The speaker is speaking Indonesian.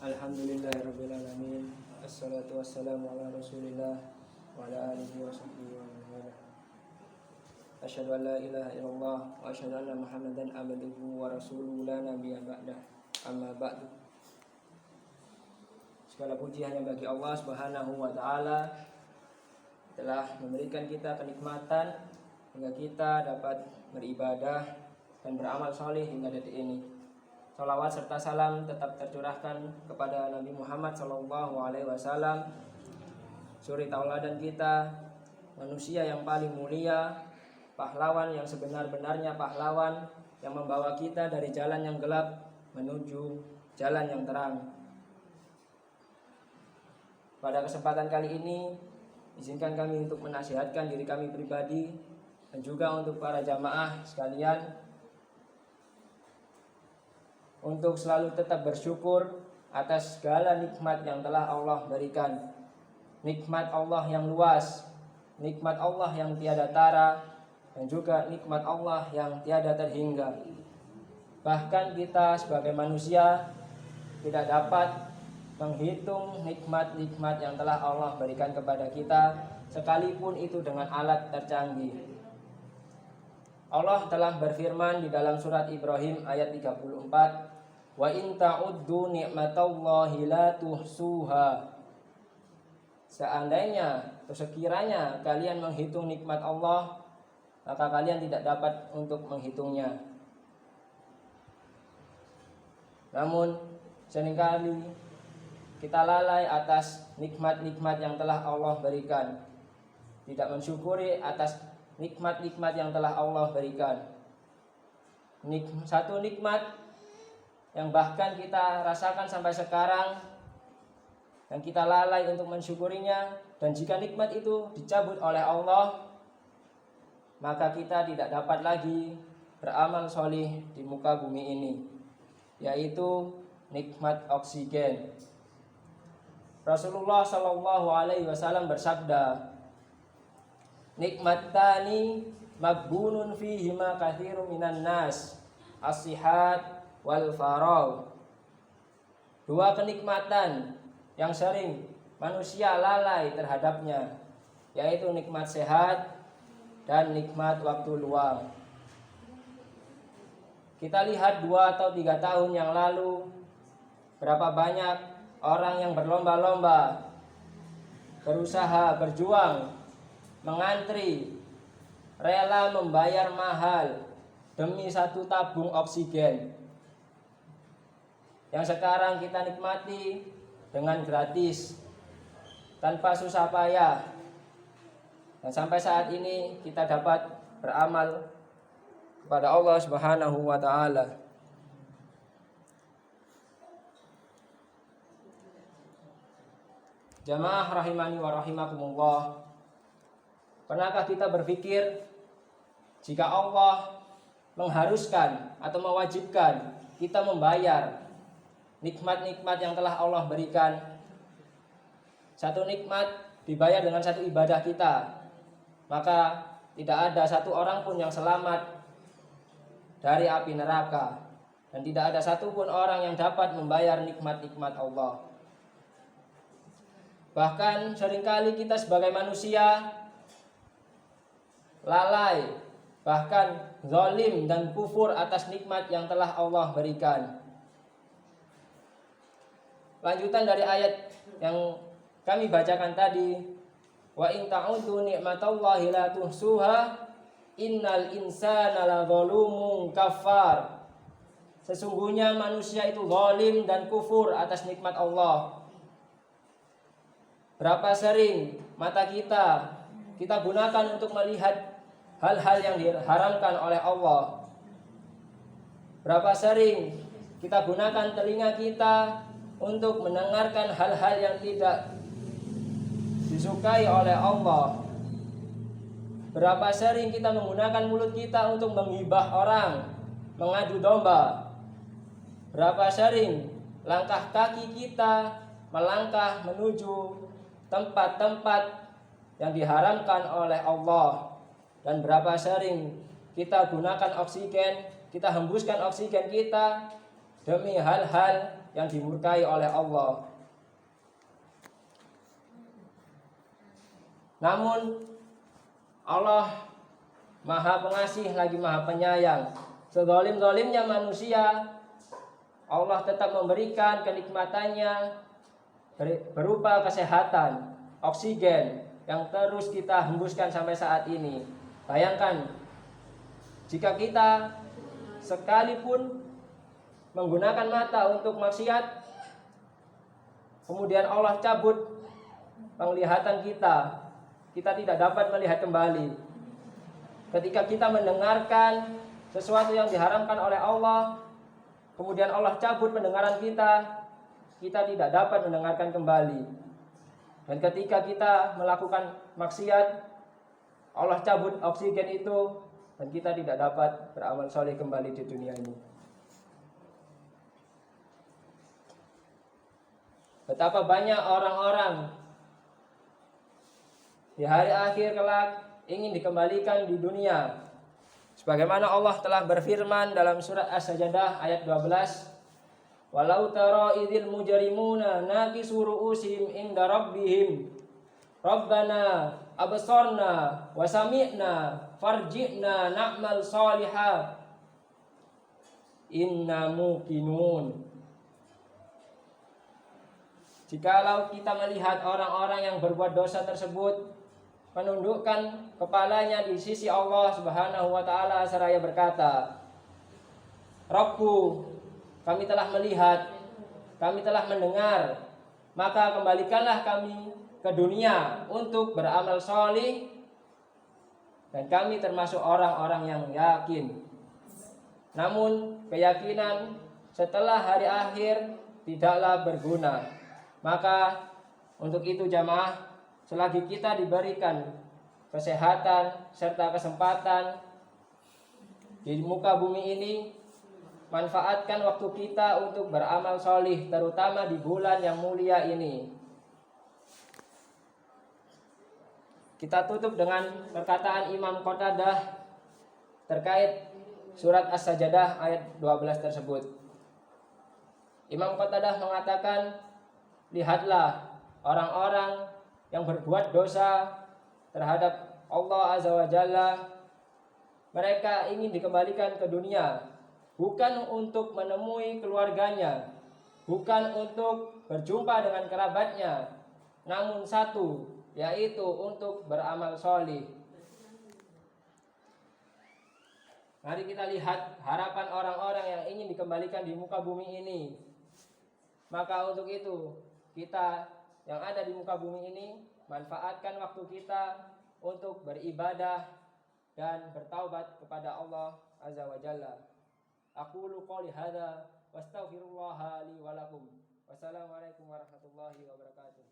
Alhamdulillahirabbil alamin. Assalatu wassalamu ala Rasulillah wa ala alihi wa sahbihi wa man wala. Asyhadu an la ilaha illallah wa asyhadu anna Muhammadan abduhu wa rasuluhu la nabiyya ba'dah. Amma ba'du. Segala puji hanya bagi Allah Subhanahu wa taala, telah memberikan kita kenikmatan hingga kita dapat beribadah dan beramal saleh hingga detik ini. Salawat serta salam tetap tercurahkan kepada Nabi Muhammad SAW, suri tauladan kita, manusia yang paling mulia, pahlawan yang sebenar-benarnya pahlawan, yang membawa kita dari jalan yang gelap menuju jalan yang terang. Pada kesempatan kali ini, izinkan kami untuk menasihatkan diri kami pribadi dan juga untuk para jamaah sekalian untuk selalu tetap bersyukur atas segala nikmat yang telah Allah berikan. Nikmat Allah yang luas, nikmat Allah yang tiada tara, dan juga nikmat Allah yang tiada terhingga. Bahkan kita sebagai manusia tidak dapat menghitung nikmat-nikmat yang telah Allah berikan kepada kita, sekalipun itu dengan alat tercanggih. Allah telah berfirman di dalam surat Ibrahim ayat 34, "Wa in ta'uddu ni'matallahi la tuhsuha." Seandainya atau sekiranya kalian menghitung nikmat Allah, maka kalian tidak dapat untuk menghitungnya. Namun seringkali kita lalai atas nikmat-nikmat yang telah Allah berikan, tidak mensyukuri atas nikmat-nikmat yang telah Allah berikan. Satu nikmat yang bahkan kita rasakan sampai sekarang dan kita lalai untuk mensyukurinya, dan jika nikmat itu dicabut oleh Allah, maka kita tidak dapat lagi beramal solih di muka bumi ini, yaitu nikmat oksigen. Rasulullah SAW bersabda, "Nikmatani magbunun fihima katsirun minan nas, as-sihat wal faragh." Dua kenikmatan yang sering manusia lalai terhadapnya, yaitu nikmat sehat dan nikmat waktu luang. Kita lihat 2 atau 3 tahun yang lalu, berapa banyak orang yang berlomba-lomba, berusaha, berjuang, mengantri, rela membayar mahal demi satu tabung oksigen yang sekarang kita nikmati dengan gratis, tanpa susah payah, dan sampai saat ini kita dapat beramal kepada Allah Subhanahu wa taala. Jamaah rahimani wa rahimakumullah, pernahkah kita berpikir jika Allah mengharuskan atau mewajibkan kita membayar nikmat-nikmat yang telah Allah berikan? Satu nikmat dibayar dengan satu ibadah kita, maka tidak ada satu orang pun yang selamat dari api neraka, dan tidak ada satupun orang yang dapat membayar nikmat-nikmat Allah. Bahkan seringkali kita sebagai manusia lalai, bahkan zalim dan kufur atas nikmat yang telah Allah berikan. Lanjutan dari ayat yang kami bacakan tadi, "Wa in ta'uddu ni'matallahi la tuhsuha, innal insana ladzalumun kafar." Sesungguhnya manusia itu zalim dan kufur atas nikmat Allah. Berapa sering mata kita gunakan untuk melihat hal-hal yang diharamkan oleh Allah. Berapa sering kita gunakan telinga kita untuk mendengarkan hal-hal yang tidak disukai oleh Allah. Berapa sering kita menggunakan mulut kita untuk menghibah orang, mengadu domba. Berapa sering langkah kaki kita melangkah menuju tempat-tempat yang diharamkan oleh Allah. Dan berapa sering kita gunakan oksigen, kita hembuskan oksigen kita demi hal-hal yang dimurkai oleh Allah. Namun Allah Maha Pengasih lagi Maha Penyayang. Sezalim-zalimnya manusia, Allah tetap memberikan kenikmatannya berupa kesehatan, oksigen yang terus kita hembuskan sampai saat ini. Bayangkan jika kita sekalipun menggunakan mata untuk maksiat, kemudian Allah cabut penglihatan kita tidak dapat melihat kembali. Ketika kita mendengarkan sesuatu yang diharamkan oleh Allah, kemudian Allah cabut pendengaran kita tidak dapat mendengarkan kembali. Dan ketika kita melakukan maksiat, Allah cabut oksigen itu dan kita tidak dapat beramal soleh kembali di dunia ini. Betapa banyak orang-orang di hari akhir kelak ingin dikembalikan di dunia. Sebagaimana Allah telah berfirman dalam surat As-Sajdah ayat 12, walau tara idzil mujrimuna nakisu ru'usihim inda rabbihim rabbana absarna wa sami'na farji'na na'mal salihah inna muqinun. Jikalau kita melihat orang-orang yang berbuat dosa tersebut menundukkan kepalanya di sisi Allah Subhanahu wa taala seraya berkata, Rabbu, kami telah melihat, kami telah mendengar, maka kembalikanlah kami ke dunia untuk beramal solih, dan kami termasuk orang-orang yang yakin. Namun keyakinan setelah hari akhir tidaklah berguna. Maka untuk itu jamaah, selagi kita diberikan kesehatan serta kesempatan di muka bumi ini, manfaatkan waktu kita untuk beramal solih, terutama di bulan yang mulia ini. Kita tutup dengan perkataan Imam Qatadah terkait surat As-Sajdah ayat 12 tersebut. Imam Qatadah mengatakan, lihatlah orang-orang yang berbuat dosa terhadap Allah Azza wa Jalla, mereka ingin dikembalikan ke dunia bukan untuk menemui keluarganya, bukan untuk berjumpa dengan kerabatnya, namun satu, yaitu untuk beramal solih. Mari kita lihat harapan orang-orang yang ingin dikembalikan di muka bumi ini. Maka untuk itu, kita yang ada di muka bumi ini, manfaatkan waktu kita untuk beribadah dan bertaubat kepada Allah Azza wa Jalla. Aqulu qouli hadza wastaghfirullaha li wa lakum. Wassalamualaikum warahmatullahi wabarakatuh.